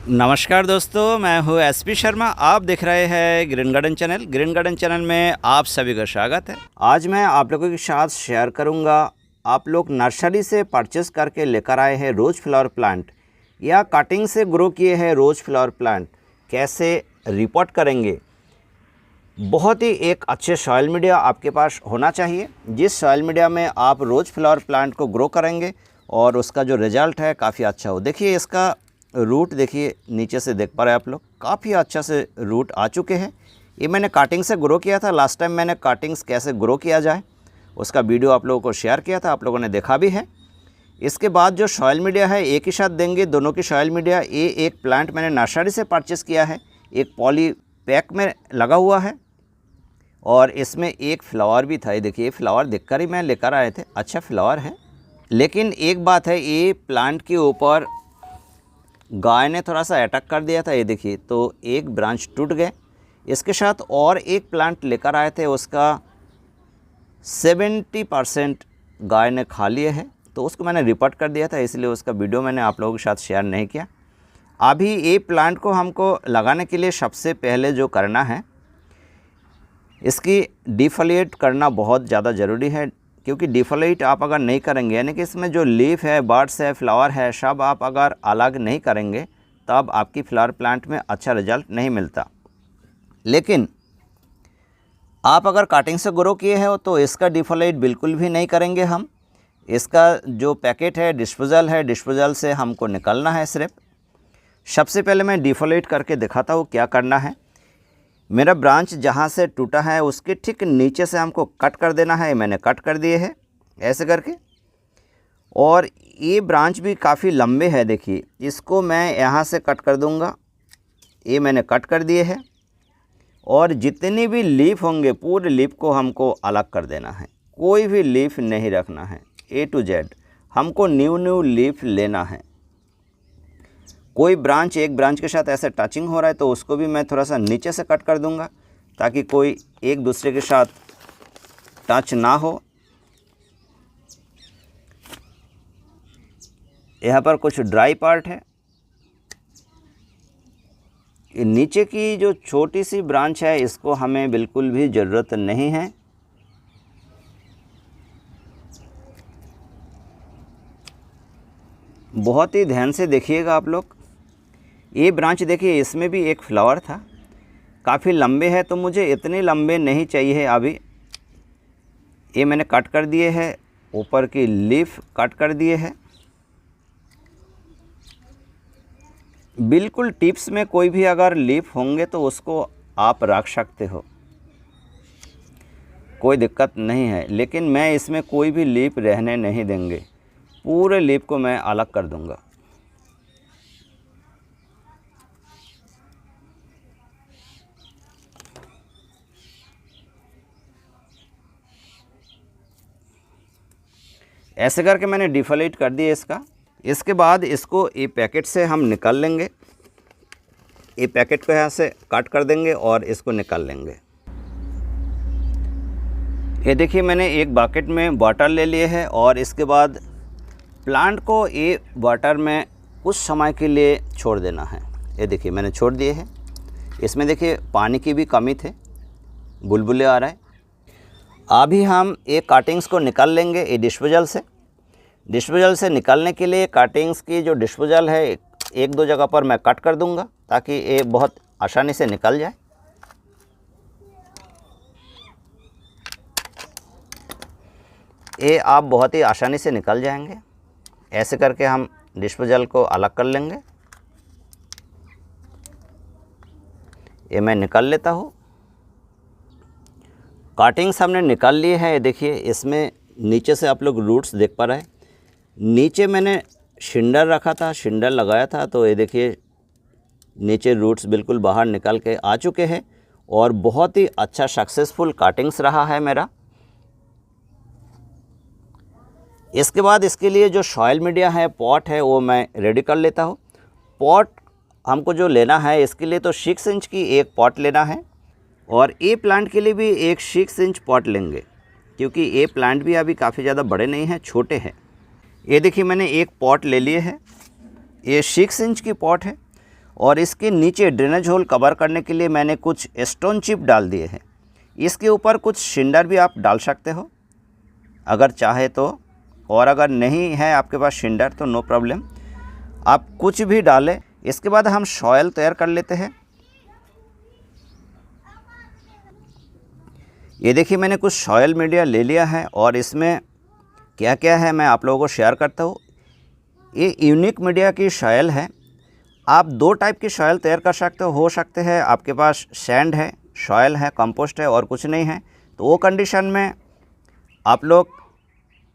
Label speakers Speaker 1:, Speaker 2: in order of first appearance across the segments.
Speaker 1: नमस्कार दोस्तों, मैं हूँ एसपी शर्मा। आप देख रहे हैं green garden channel. Green garden channel में आप सभी का स्वागत है। आज मैं आप लोगों के साथ शेयर करूँगा, आप लोग नर्सरी से परचेस करके लेकर आए हैं रोज़ फ्लावर प्लांट या कटिंग से ग्रो किए हैं रोज़ फ्लावर प्लांट, कैसे रिपोर्ट करेंगे। बहुत ही एक अच्छे सॉइल मीडिया आपके पास होना चाहिए, जिस सॉइल मीडिया में आप रोज़ फ्लावर प्लांट को ग्रो करेंगे और उसका जो रिज़ल्ट है काफ़ी अच्छा हो। देखिए इसका रूट देखिए, नीचे से देख पा रहे हैं आप लोग, काफ़ी अच्छा से रूट आ चुके हैं। ये मैंने कटिंग से ग्रो किया था। लास्ट टाइम मैंने कटिंग्स कैसे ग्रो किया जाए उसका वीडियो आप लोगों को शेयर किया था, आप लोगों ने देखा भी है। इसके बाद जो सॉइल मीडिया है एक ही साथ देंगे दोनों की सॉइल मीडिया। ये एक प्लांट मैंने नर्सरी से परचेज़ किया है, एक पॉली पैक में लगा हुआ है और इसमें एक फ्लावर भी था। ये देखिए, फ्लावर देखकर ही मैं लेकर आए थे, अच्छा फ्लावर है। लेकिन एक बात है, ये प्लांट के ऊपर गाय ने थोड़ा सा अटैक कर दिया था। ये देखिए, तो एक ब्रांच टूट गए। इसके साथ और एक प्लांट लेकर आए थे, उसका 70% गाय ने खा लिए है, तो उसको मैंने रिपोर्ट कर दिया था, इसलिए उसका वीडियो मैंने आप लोगों के साथ शेयर नहीं किया। अभी ये प्लांट को हमको लगाने के लिए सबसे पहले जो करना है, इसकी डिफोलिएट करना बहुत ज़्यादा ज़रूरी है। क्योंकि डिफोलिएट आप अगर नहीं करेंगे, यानी कि इसमें जो लीफ है, बर्ड्स है, फ्लावर है, सब आप अगर अलग नहीं करेंगे तब आपकी फ्लावर प्लांट में अच्छा रिजल्ट नहीं मिलता। लेकिन आप अगर कटिंग से ग्रो किए हो तो इसका डिफोलिएट बिल्कुल भी नहीं करेंगे हम। इसका जो पैकेट है डिस्पोजल है, डिस्पोजल से हमको निकलना है सिर्फ। सबसे पहले मैं डिफोलिएट करके दिखाता हूँ क्या करना है। मेरा ब्रांच जहाँ से टूटा है उसके ठीक नीचे से हमको कट कर देना है। मैंने कट कर दिए है ऐसे करके, और ये ब्रांच भी काफ़ी लंबे है। देखिए, इसको मैं यहाँ से कट कर दूँगा। ये मैंने कट कर दिए है, और जितनी भी लीफ होंगे पूरे लीफ को हमको अलग कर देना है। कोई भी लीफ नहीं रखना है, A to Z हमको न्यू लीफ लेना है। कोई ब्रांच एक ब्रांच के साथ ऐसे टचिंग हो रहा है तो उसको भी मैं थोड़ा सा नीचे से कट कर दूंगा, ताकि कोई एक दूसरे के साथ टच ना हो। यहाँ पर कुछ ड्राई पार्ट है। ये नीचे की जो छोटी सी ब्रांच है इसको हमें बिल्कुल भी ज़रूरत नहीं है। बहुत ही ध्यान से देखिएगा आप लोग। ये ब्रांच देखिए, इसमें भी एक फ्लावर था, काफ़ी लंबे है, तो मुझे इतने लंबे नहीं चाहिए अभी। ये मैंने कट कर दिए हैं, ऊपर की लीफ कट कर दिए हैं। बिल्कुल टिप्स में कोई भी अगर लीफ होंगे तो उसको आप रख सकते हो, कोई दिक्कत नहीं है। लेकिन मैं इसमें कोई भी लीफ रहने नहीं देंगे, पूरे लीफ को मैं अलग कर दूंगा। ऐसे करके मैंने डिफोलिएट कर दिया इसका। इसके बाद इसको ये पैकेट से हम निकाल लेंगे। ये पैकेट को यहाँ से कट कर देंगे और इसको निकाल लेंगे। ये देखिए, मैंने एक बकेट में वाटर ले लिए है, और इसके बाद प्लांट को ये वाटर में कुछ समय के लिए छोड़ देना है। ये देखिए, मैंने छोड़ दिए हैं। इसमें देखिए पानी की भी कमी थे, बुलबुले आ रहा है। अभी हम ये कटिंग्स को निकाल लेंगे ये डिस्पोजल से। डिस्पोजल से निकालने के लिए कटिंग्स की जो डिस्पोजल है एक दो जगह पर मैं कट कर दूंगा, ताकि ये बहुत आसानी से निकल जाए। ये आप बहुत ही आसानी से निकल जाएंगे। ऐसे करके हम डिस्पोजल को अलग कर लेंगे। ये मैं निकाल लेता हूँ। कटिंग्स हमने निकाल लिए हैं। ये देखिए, इसमें नीचे से आप लोग रूट्स देख पा रहे हैं। नीचे मैंने शिंडर रखा था, शिंडर लगाया था, तो ये देखिए नीचे रूट्स बिल्कुल बाहर निकल के आ चुके हैं, और बहुत ही अच्छा सक्सेसफुल कटिंग्स रहा है मेरा। इसके बाद इसके लिए जो सॉइल मीडिया है, पॉट है, वो मैं रेडी कर लेता हूँ। पॉट हमको जो लेना है इसके लिए तो 6 इंच की एक पॉट लेना है, और ये प्लांट के लिए भी एक 6 इंच पॉट लेंगे, क्योंकि ये प्लांट भी अभी काफ़ी ज़्यादा बड़े नहीं हैं, छोटे हैं। ये देखिए, मैंने एक पॉट ले लिए है। ये 6 इंच की पॉट है, और इसके नीचे ड्रेनेज होल कवर करने के लिए मैंने कुछ स्टोन चिप डाल दिए हैं। इसके ऊपर कुछ सिंडर भी आप डाल सकते हो अगर चाहे तो, और अगर नहीं है आपके पास सिंडर तो नो प्रॉब्लम, आप कुछ भी डालें। इसके बाद हम सॉयल तैयार कर लेते हैं। ये देखिए मैंने कुछ सॉयल मीडिया ले लिया है और इसमें क्या क्या है मैं आप लोगों को शेयर करता हूँ। ये यूनिक मीडिया की सॉयल है। आप दो टाइप की सॉयल तैयार कर सकते हो सकते हैं आपके पास सैंड है, सॉयल है, कंपोस्ट है और कुछ नहीं है, तो वो कंडीशन में आप लोग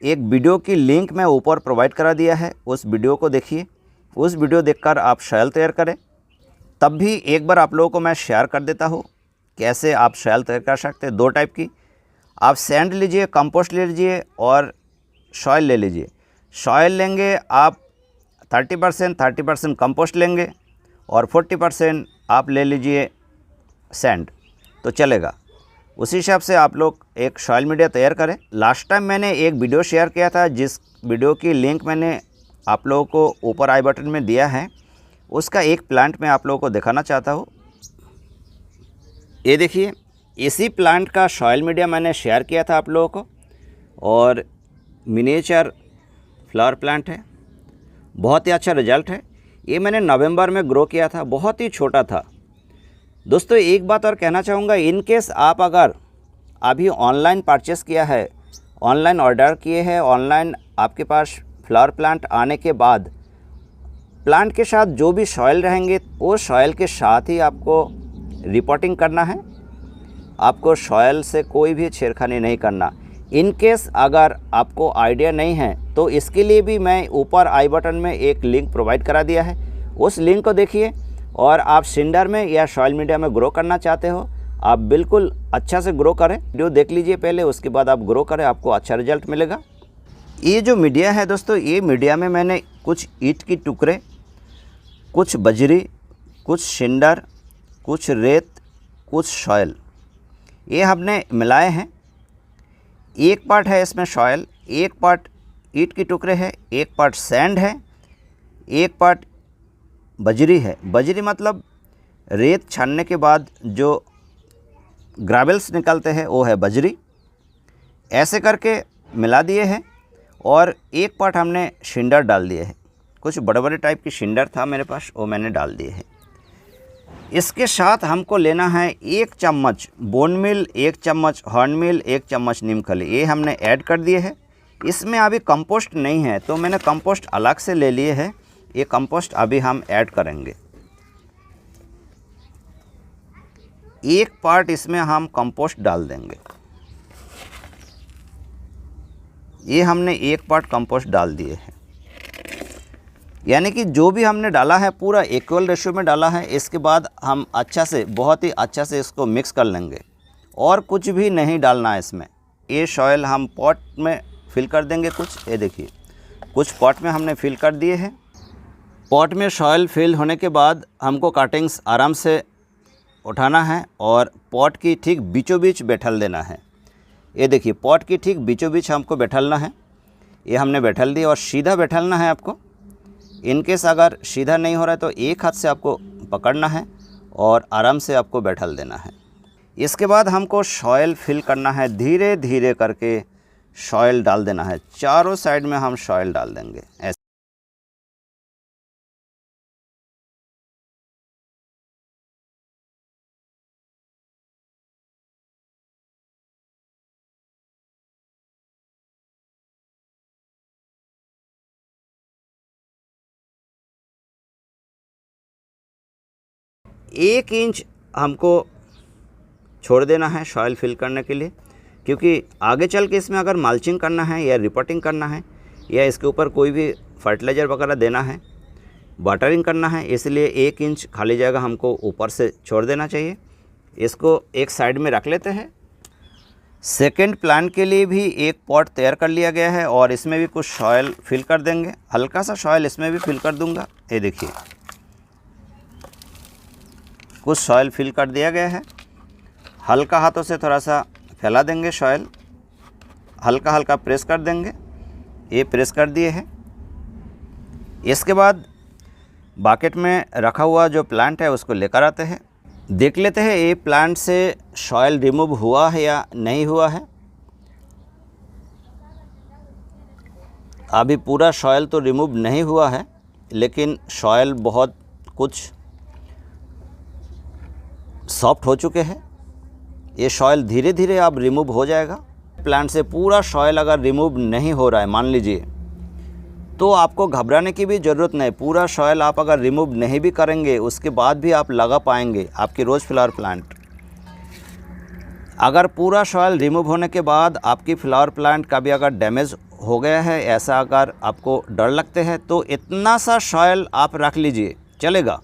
Speaker 1: एक वीडियो की लिंक मैं ऊपर प्रोवाइड करा दिया है, उस वीडियो को देखिए। उस वीडियो देखकर आप सॉयल तैयार करें। तब भी एक बार आप लोगों को मैं शेयर कर देता हूँ कैसे आप सॉयल तैयार कर सकते हैं। दो टाइप की, आप सैंड लीजिए, कंपोस्ट ले लीजिए और सॉयल ले लीजिए। सॉयल लेंगे आप 30% कंपोस्ट लेंगे और 40% आप ले लीजिए सैंड, तो चलेगा। उसी हिसाब से आप लोग एक सॉयल मीडिया तैयार करें। लास्ट टाइम मैंने एक वीडियो शेयर किया था, जिस वीडियो की लिंक मैंने आप लोगों को ऊपर आई बटन में दिया है, उसका एक प्लांट मैं आप लोगों को दिखाना चाहता हूँ। ये देखिए, इसी प्लांट का सॉयल मीडिया मैंने शेयर किया था आप लोगों को, और मिनिएचर फ्लावर प्लांट है, बहुत ही अच्छा रिजल्ट है। ये मैंने नवंबर में ग्रो किया था, बहुत ही छोटा था। दोस्तों एक बात और कहना चाहूँगा, इन केस आप अगर अभी ऑनलाइन परचेस किया है, ऑनलाइन ऑर्डर किए हैं, ऑनलाइन आपके पास फ्लावर प्लांट आने के बाद प्लांट के साथ जो भी सॉयल रहेंगे वो सॉयल के साथ ही आपको रिपोर्टिंग करना है। आपको सॉयल से कोई भी छेड़खानी नहीं करना। इन केस अगर आपको आइडिया नहीं है तो इसके लिए भी मैं ऊपर आई बटन में एक लिंक प्रोवाइड करा दिया है, उस लिंक को देखिए। और आप सिंडर में या सॉयल मीडिया में ग्रो करना चाहते हो, आप बिल्कुल अच्छा से ग्रो करें। वीडियो देख लीजिए पहले, उसके बाद आप ग्रो करें, आपको अच्छा रिजल्ट मिलेगा। ये जो मीडिया है दोस्तों, ये मीडिया में मैंने कुछ ईंट की टुकड़े, कुछ बजरी, कुछ सिंडर, कुछ रेत, कुछ सॉयल, ये हमने मिलाए हैं। एक पार्ट है इसमें सॉयल, एक पार्ट ईंट की टुकड़े है, एक पार्ट सैंड है, एक पार्ट बजरी है। बजरी मतलब रेत छानने के बाद जो ग्रेवल्स निकलते हैं वो है बजरी। ऐसे करके मिला दिए हैं और एक पार्ट हमने सिंडर डाल दिए हैं। कुछ बड़े बड़े टाइप की सिंडर था मेरे पास, वो मैंने डाल दिए हैं। इसके साथ हमको लेना है 1 चम्मच बोन मिल, 1 चम्मच हॉर्न मिल, 1 चम्मच नीमखली, ये हमने ऐड कर दिए हैं। इसमें अभी कंपोस्ट नहीं है तो मैंने कंपोस्ट अलग से ले लिए हैं। ये कंपोस्ट अभी हम ऐड करेंगे। एक पार्ट इसमें हम कंपोस्ट डाल देंगे। ये हमने एक पार्ट कंपोस्ट डाल दिए हैं, यानी कि जो भी हमने डाला है पूरा इक्वल रेशियो में डाला है। इसके बाद हम अच्छा से, बहुत ही अच्छा से इसको मिक्स कर लेंगे और कुछ भी नहीं डालना है इसमें। ये सॉयल हम पॉट में फिल कर देंगे कुछ, ये देखिए कुछ पॉट में हमने फिल कर दिए हैं। पॉट में सॉयल फिल होने के बाद हमको कटिंग्स आराम से उठाना है और पॉट की ठीक बीचों बीच बैठल देना है। ये देखिए पॉट की ठीक बीचों बीच हमको बैठलना है। ये हमने बैठल दिया और सीधा बैठलना है आपको। इनकेस अगर सीधा नहीं हो रहा है तो एक हाथ से आपको पकड़ना है और आराम से आपको बैठल देना है। इसके बाद हमको सॉयल फिल करना है, धीरे धीरे करके सॉयल डाल देना है। चारों साइड में हम सॉयल डाल देंगे ऐसे। एक इंच हमको छोड़ देना है सॉयल फिल करने के लिए, क्योंकि आगे चल के इसमें अगर मल्चिंग करना है या रिपोर्टिंग करना है या इसके ऊपर कोई भी फर्टिलाइज़र वगैरह देना है, वाटरिंग करना है, इसलिए 1 इंच खाली जगह हमको ऊपर से छोड़ देना चाहिए। इसको एक साइड में रख लेते हैं। सेकेंड प्लांट के लिए भी एक पॉट तैयार कर लिया गया है और इसमें भी कुछ सॉयल फिल कर देंगे। हल्का सा सॉयल इसमें भी फिल कर दूंगा। ये देखिए कुछ सॉयल फिल कर दिया गया है। हल्का हाथों से थोड़ा सा फैला देंगे सॉयल, हल्का हल्का प्रेस कर देंगे। ये प्रेस कर दिए हैं। इसके बाद बाकेट में रखा हुआ जो प्लांट है उसको लेकर आते हैं, देख लेते हैं ये प्लांट से सॉइल रिमूव हुआ है या नहीं हुआ है। अभी पूरा सॉइल तो रिमूव नहीं हुआ है, लेकिन सॉइल बहुत कुछ सॉफ्ट हो चुके हैं। ये सॉइल धीरे धीरे अब रिमूव हो जाएगा। प्लांट से पूरा सॉइल अगर रिमूव नहीं हो रहा है मान लीजिए, तो आपको घबराने की भी ज़रूरत नहीं। पूरा सॉइल आप अगर रिमूव नहीं भी करेंगे उसके बाद भी आप लगा पाएंगे आपकी रोज़ फ्लावर प्लांट। अगर पूरा सॉइल रिमूव होने के बाद आपकी फ्लावर प्लांट का भी अगर डैमेज हो गया है, ऐसा अगर आपको डर लगते हैं, तो इतना सा सॉइल आप रख लीजिए, चलेगा।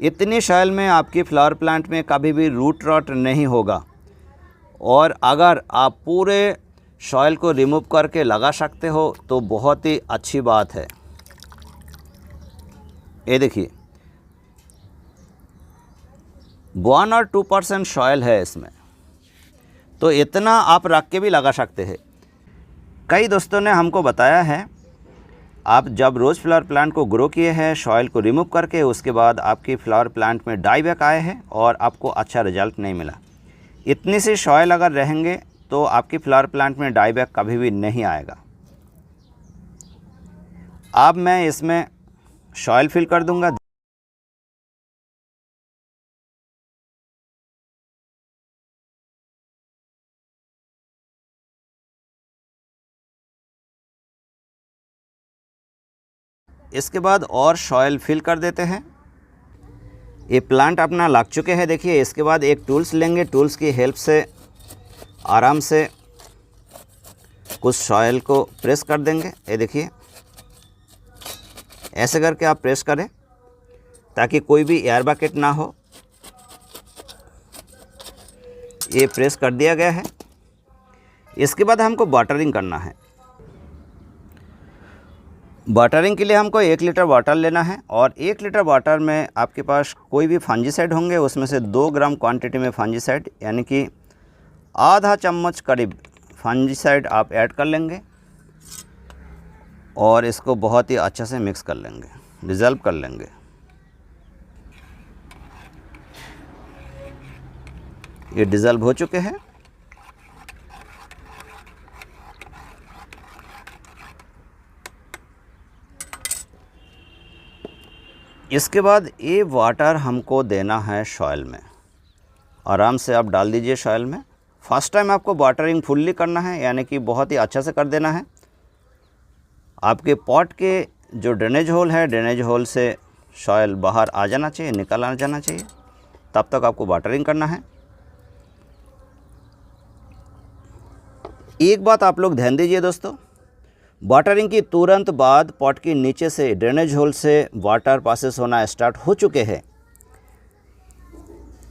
Speaker 1: इतनी सॉइल में आपकी फ्लावर प्लांट में कभी भी रूट रॉट नहीं होगा। और अगर आप पूरे सॉइल को रिमूव करके लगा सकते हो तो बहुत ही अच्छी बात है। ये देखिए 1 और 2% सॉइल है इसमें, तो इतना आप रख के भी लगा सकते हैं। कई दोस्तों ने हमको बताया है आप जब रोज़ फ्लावर प्लांट को ग्रो किए हैं सॉइल को रिमूव करके, उसके बाद आपकी फ्लावर प्लांट में डाई बैक आए हैं और आपको अच्छा रिजल्ट नहीं मिला। इतनी सी सॉइल अगर रहेंगे तो आपकी फ्लावर प्लांट में डाई बैक कभी भी नहीं आएगा। अब मैं इसमें सॉइल फिल कर दूंगा। इसके बाद और सॉइल फिल कर देते हैं। ये प्लांट अपना लग चुके हैं। देखिए इसके बाद एक टूल्स लेंगे, टूल्स की हेल्प से आराम से कुछ सॉइल को प्रेस कर देंगे। ये देखिए ऐसे करके आप प्रेस करें ताकि कोई भी एयर बकेट ना हो। ये प्रेस कर दिया गया है। इसके बाद हमको वाटरिंग करना है। वाटरिंग के लिए हमको 1 लीटर वाटर लेना है और 1 लीटर वाटर में आपके पास कोई भी फंजीसाइड होंगे, उसमें से 2 ग्राम क्वांटिटी में फंजीसाइड यानी कि आधा चम्मच करीब फंजीसाइड आप ऐड कर लेंगे और इसको बहुत ही अच्छे से मिक्स कर लेंगे, डिज़ोल्व कर लेंगे। ये डिज़ोल्व हो चुके हैं। इसके बाद ये वाटर हमको देना है सॉइल में। आराम से आप डाल दीजिए सॉइल में। फर्स्ट टाइम आपको वाटरिंग फुल्ली करना है, यानी कि बहुत ही अच्छा से कर देना है। आपके पॉट के जो ड्रेनेज होल है, ड्रेनेज होल से सॉइल बाहर आ जाना चाहिए, निकल आ जाना चाहिए, तब तक आपको वाटरिंग करना है। एक बात आप लोग ध्यान दीजिए दोस्तों, वाटरिंग की तुरंत बाद पॉट के नीचे से ड्रेनेज होल से वाटर पासेस होना स्टार्ट हो चुके हैं।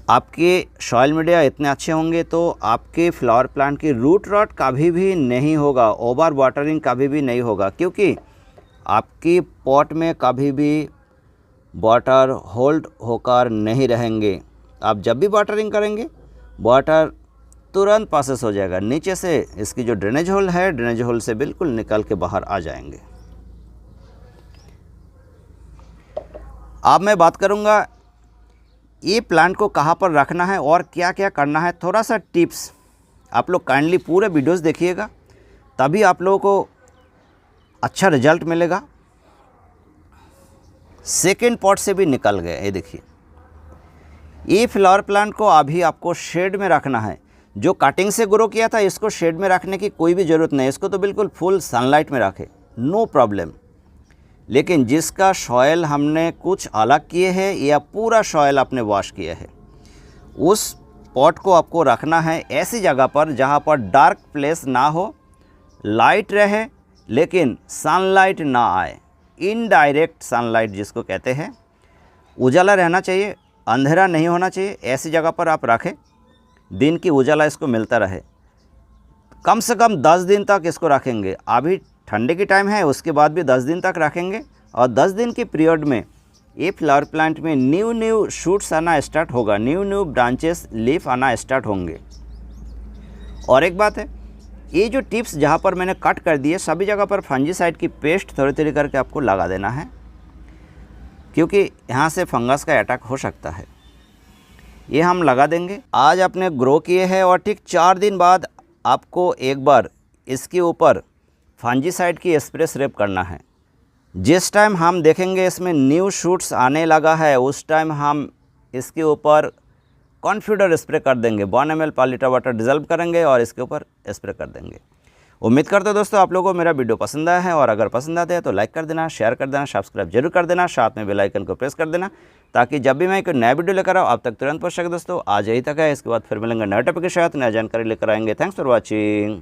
Speaker 1: आपके सॉइल मीडिया इतने अच्छे होंगे तो आपके फ्लावर प्लांट की रूट रॉट कभी भी नहीं होगा, ओवर वाटरिंग कभी भी नहीं होगा, क्योंकि आपकी पॉट में कभी भी वाटर होल्ड होकर नहीं रहेंगे। आप जब भी वाटरिंग करेंगे वाटर तुरंत पासेस हो जाएगा नीचे से। इसकी जो ड्रेनेज होल है, ड्रेनेज होल से बिल्कुल निकल के बाहर आ जाएंगे। अब मैं बात करूंगा ये प्लांट को कहाँ पर रखना है और क्या क्या करना है। थोड़ा सा टिप्स आप लोग काइंडली पूरे वीडियोस देखिएगा, तभी आप लोगों को अच्छा रिजल्ट मिलेगा। सेकेंड पॉट से भी निकल गए। ये देखिए ये फ्लावर प्लांट को अभी आपको शेड में रखना है। जो कटिंग से ग्रो किया था इसको शेड में रखने की कोई भी ज़रूरत नहीं, इसको तो बिल्कुल फुल सनलाइट में रखे, नो प्रॉब्लम। लेकिन जिसका सॉइल हमने कुछ अलग किए हैं या पूरा सॉइल आपने वॉश किया है, उस पॉट को आपको रखना है ऐसी जगह पर जहाँ पर डार्क प्लेस ना हो, लाइट रहे लेकिन सनलाइट ना आए, इनडायरेक्ट सनलाइट जिसको कहते हैं। उजाला रहना चाहिए, अंधेरा नहीं होना चाहिए। ऐसी जगह पर आप रखें, दिन की उजाला इसको मिलता रहे। कम से कम 10 दिन तक इसको रखेंगे। अभी ठंडे की टाइम है, उसके बाद भी 10 दिन तक रखेंगे और 10 दिन के पीरियड में ये फ्लावर प्लांट में न्यू शूट्स आना स्टार्ट होगा, न्यू ब्रांचेस, लीफ आना स्टार्ट होंगे। और एक बात है, ये जो टिप्स जहाँ पर मैंने कट कर दिए सभी जगह पर फंजीसाइड की पेस्ट थोड़ी थोड़ी करके आपको लगा देना है, क्योंकि यहाँ से फंगस का अटैक हो सकता है। ये हम लगा देंगे। आज आपने ग्रो किए हैं और ठीक 4 दिन बाद आपको एक बार इसके ऊपर फंजीसाइड की स्प्रे सिर्फ करना है। जिस टाइम हम देखेंगे इसमें न्यू शूट्स आने लगा है, उस टाइम हम इसके ऊपर कॉन्फ्यूडर स्प्रे कर देंगे। 1 ml पर लीटर वाटर डिजल्व करेंगे और इसके ऊपर स्प्रे कर देंगे। उम्मीद करते हो दोस्तों आप लोगों को मेरा वीडियो पसंद आया है, और अगर पसंद आते हैं तो लाइक कर देना, शेयर कर देना, सब्सक्राइब जरूर कर देना, साथ में बेल आइकन को प्रेस कर देना, ताकि जब भी मैं कोई नया वीडियो लेकर आऊँ आप तक तुरंत पहुँच सके। दोस्तों आज यही तक है, इसके बाद फिर मिलेंगे नए टॉपिक के साथ, नया जानकारी लेकर आएंगे। Thanks for watching.